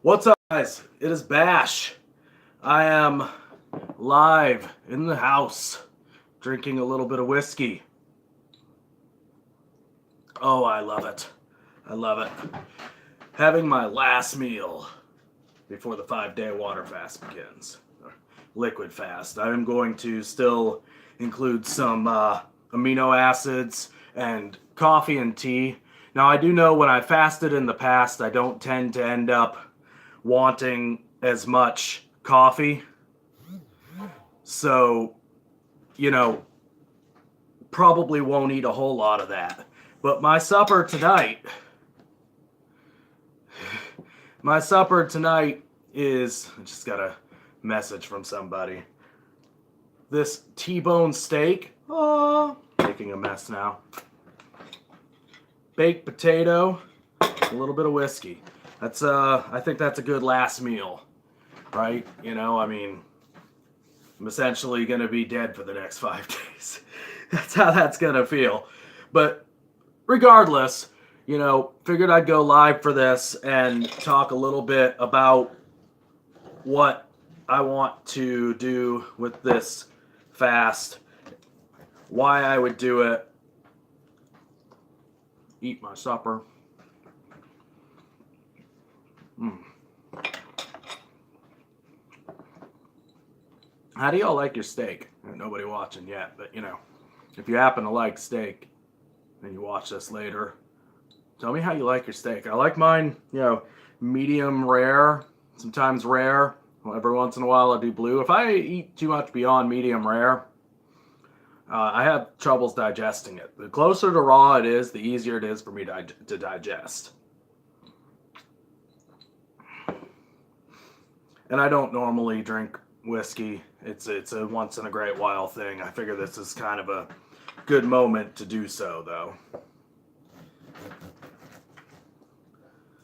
What's up, guys? It is Bash. I am live in the house drinking a little bit of whiskey. Oh, I love it. I love it. Having my last meal before the 5-day water fast begins. Liquid fast. I am going to still include some amino acids and coffee and tea. Now, I do know when I fasted in the past, I don't tend to end up wanting as much coffee. So, you know, probably won't eat a whole lot of that. But my supper tonight is, I just got a message from somebody. This T-bone steak. Oh, making a mess now. Baked potato, a little bit of whiskey. I think that's a good last meal, right? I'm essentially going to be dead for the next 5 days. That's how that's going to feel. But regardless, figured I'd go live for this and talk a little bit about what I want to do with this fast, why I would do it, eat my supper. How do y'all like your steak? Nobody watching yet, but if you happen to like steak and you watch this later, tell me how you like your steak. I like mine, medium rare, sometimes rare. Well, every once in a while I do blue. If I eat too much beyond medium rare, I have troubles digesting it. The closer to raw it is, the easier it is for me to digest. And I don't normally drink whiskey. It's a once in a great while thing. I figure this is kind of a good moment to do so, though.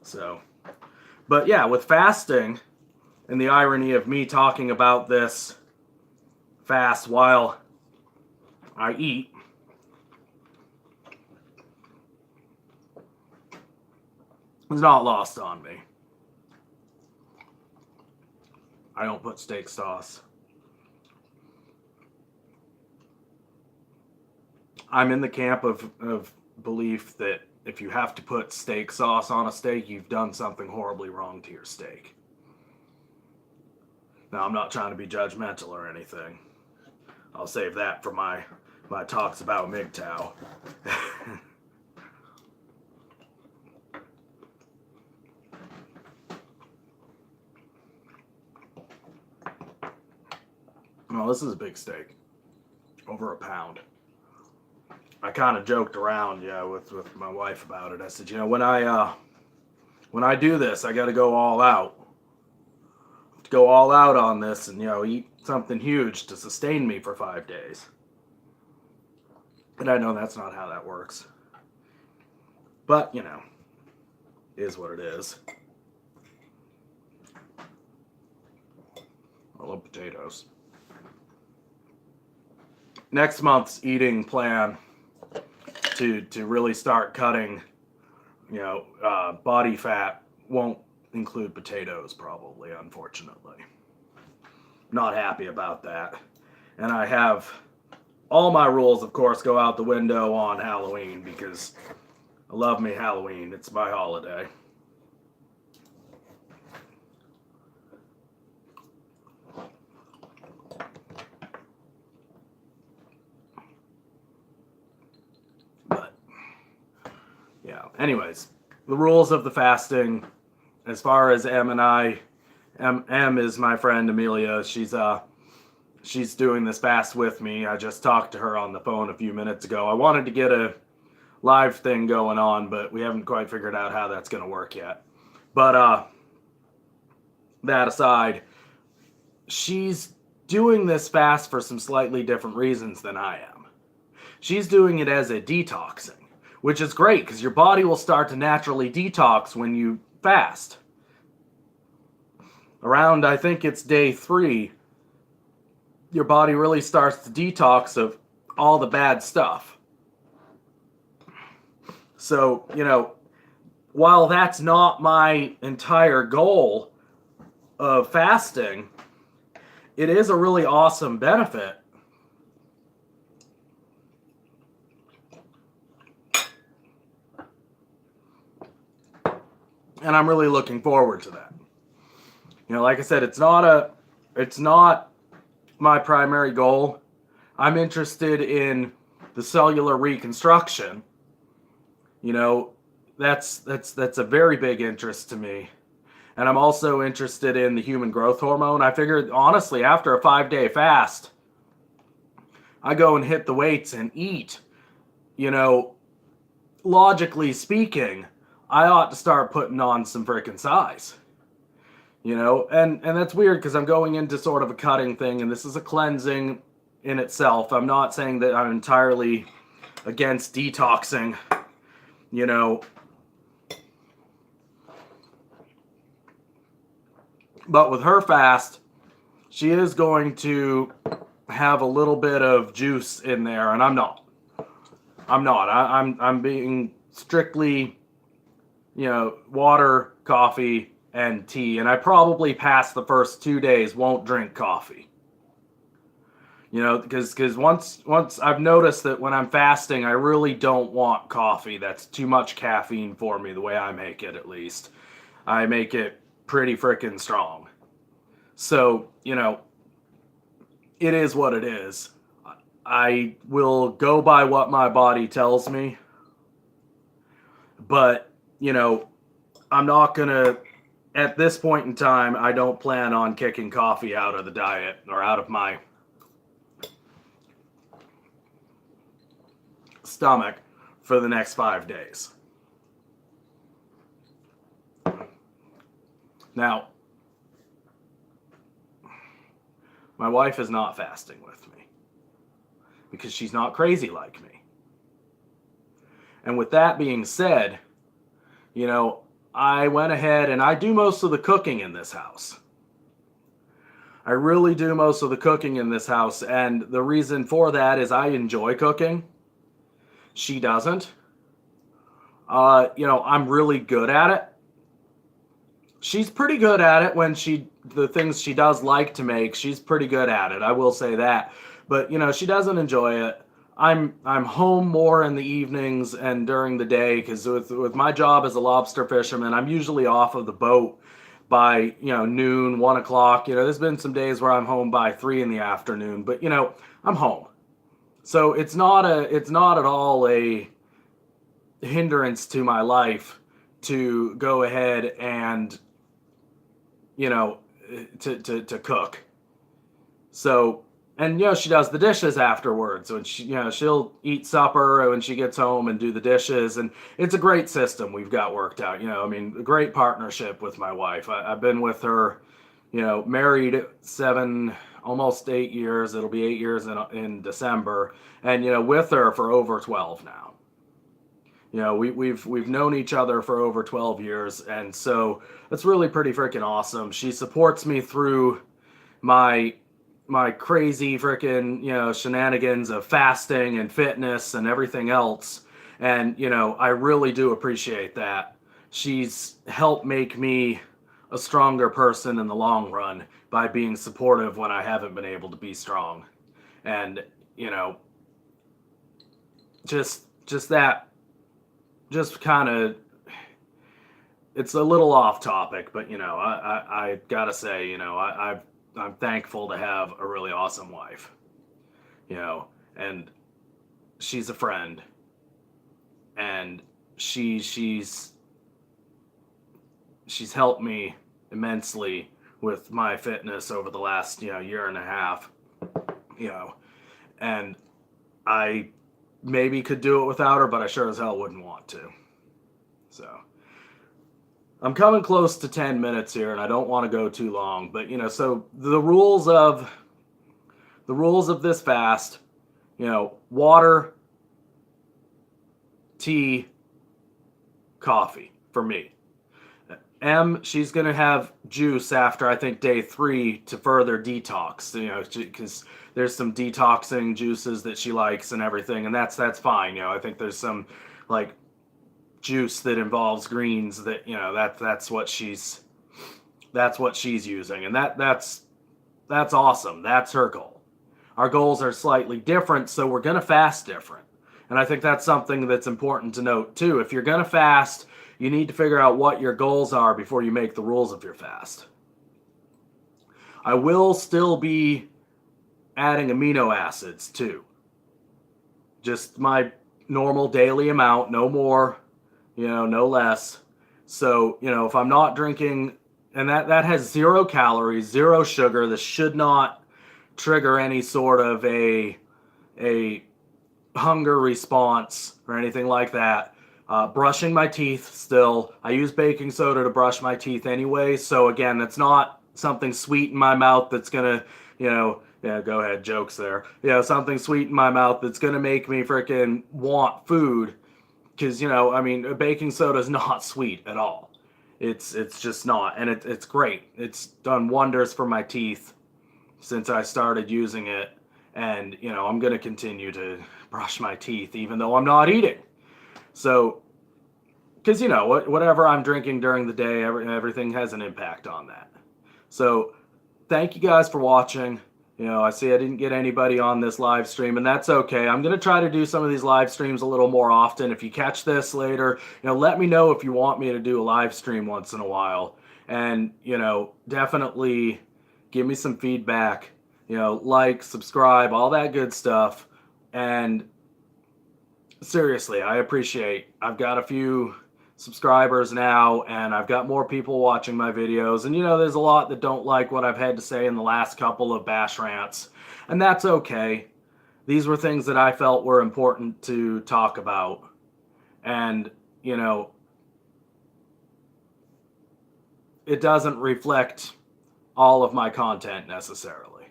So, but yeah, with fasting and the irony of me talking about this fast while I eat, it's not lost on me. I don't put steak sauce. I'm in the camp of belief that if you have to put steak sauce on a steak, you've done something horribly wrong to your steak. Now, I'm not trying to be judgmental or anything. I'll save that for my talks about MGTOW. Well, this is a big steak. Over a pound. I kind of joked around, with my wife about it. I said, when I do this, I got to go all out. Go all out on this and eat something huge to sustain me for 5 days. And I know that's not how that works. But, is what it is. I love potatoes. Next month's eating plan to really start cutting, body fat won't include potatoes probably, unfortunately. Not happy about that. And I have all my rules, of course, go out the window on Halloween because I love me Halloween. It's my holiday. But, yeah. Anyways, the rules of the fasting, as far as M is my friend Amelia. She's doing this fast with me. I just talked to her on the phone a few minutes ago. I wanted to get a live thing going on, but we haven't quite figured out how that's going to work yet. But that aside, she's doing this fast for some slightly different reasons than I am. She's doing it as a detoxing, which is great because your body will start to naturally detox when you fast. Around, I think it's day 3, your body really starts to detox of all the bad stuff. So, while that's not my entire goal of fasting, it is a really awesome benefit. And I'm really looking forward to that. Like I said, it's not my primary goal. I'm interested in the cellular reconstruction. That's a very big interest to me. And I'm also interested in the human growth hormone. I figured, honestly, after a 5-day fast, I go and hit the weights and eat. Logically speaking, I ought to start putting on some freaking size. And that's weird because I'm going into sort of a cutting thing, and this is a cleansing in itself. I'm not saying that I'm entirely against detoxing, But with her fast, she is going to have a little bit of juice in there, and I'm not. I'm being strictly, water, coffee, and tea, and I probably past the first 2 days won't drink coffee. Because once I've noticed that when I'm fasting, I really don't want coffee. That's too much caffeine for me, the way I make it, at least. I make it pretty freaking strong. So, it is what it is. I will go by what my body tells me. But, I'm not going to, at this point in time, I don't plan on kicking coffee out of the diet or out of my stomach for the next 5 days. Now, my wife is not fasting with me because she's not crazy like me. And with that being said, I went ahead and I do most of the cooking in this house. I really do most of the cooking in this house, and the reason for that is I enjoy cooking. She doesn't. I'm really good at it. She's pretty good at it when the things she does like to make, she's pretty good at it. I will say that. But, she doesn't enjoy it. I'm home more in the evenings and during the day because with my job as a lobster fisherman, I'm usually off of the boat by, noon, 1 o'clock. There's been some days where I'm home by 3 in the afternoon, but, I'm home. So it's not at all a hindrance to my life to go ahead and, to cook. So, and, she does the dishes afterwards. When she'll eat supper when she gets home and do the dishes. And it's a great system we've got worked out. A great partnership with my wife. I've been with her, married 7, almost 8 years. It'll be 8 years in December. And, with her for over 12 now. We've known each other for over 12 years, and so that's really pretty freaking awesome. She supports me through my crazy freaking shenanigans of fasting and fitness and everything else, and I really do appreciate that. She's helped make me a stronger person in the long run by being supportive when I haven't been able to be strong, and just that. Just kind of, it's a little off topic, but I gotta say, I'm thankful to have a really awesome wife, and she's a friend, and she's helped me immensely with my fitness over the last year and a half, and I maybe could do it without her, but I sure as hell wouldn't want to. So I'm coming close to 10 minutes here, and I don't want to go too long, but so the rules of this fast, water, tea, coffee for me. She's going to have juice after, I think, day 3 to further detox, because there's some detoxing juices that she likes and everything, and that's fine. I think there's some, like, juice that involves greens, that, you know, that's what she's using, and that's awesome. That's her goal. Our goals are slightly different, so we're going to fast different. And I think that's something that's important to note too. If you're going to fast, you need to figure out what your goals are before you make the rules of your fast. I will still be adding amino acids too. Just my normal daily amount, no more, you know, no less. So, you know, if I'm not drinking, and that has 0 calories, 0 sugar, this should not trigger any sort of a hunger response or anything like that. Brushing my teeth still. I use baking soda to brush my teeth anyway. So again, that's not something sweet in my mouth that's gonna, you know, yeah, go ahead, jokes there. You know, something sweet in my mouth that's gonna make me freaking want food. Because, you know, I mean, baking soda is not sweet at all. It's just not, and it's great. It's done wonders for my teeth since I started using it, and, you know, I'm gonna continue to brush my teeth even though I'm not eating. So, because, you know, whatever I'm drinking during the day, everything has an impact on that. So, thank you guys for watching. You know, I see I didn't get anybody on this live stream, and that's okay. I'm going to try to do some of these live streams a little more often. If you catch this later, you know, let me know if you want me to do a live stream once in a while. And, you know, definitely give me some feedback. You know, like, subscribe, all that good stuff. And seriously, I appreciate. I've got a few subscribers now, and I've got more people watching my videos, and, you know, there's a lot that don't like what I've had to say in the last couple of bash rants, and that's okay. These were things that I felt were important to talk about, and, you know, it doesn't reflect all of my content necessarily.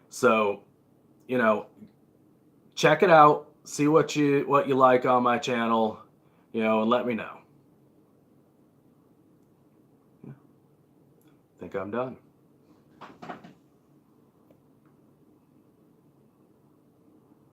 So, you know, check it out, see what you like on my channel, you know, and let me know. I think I'm done.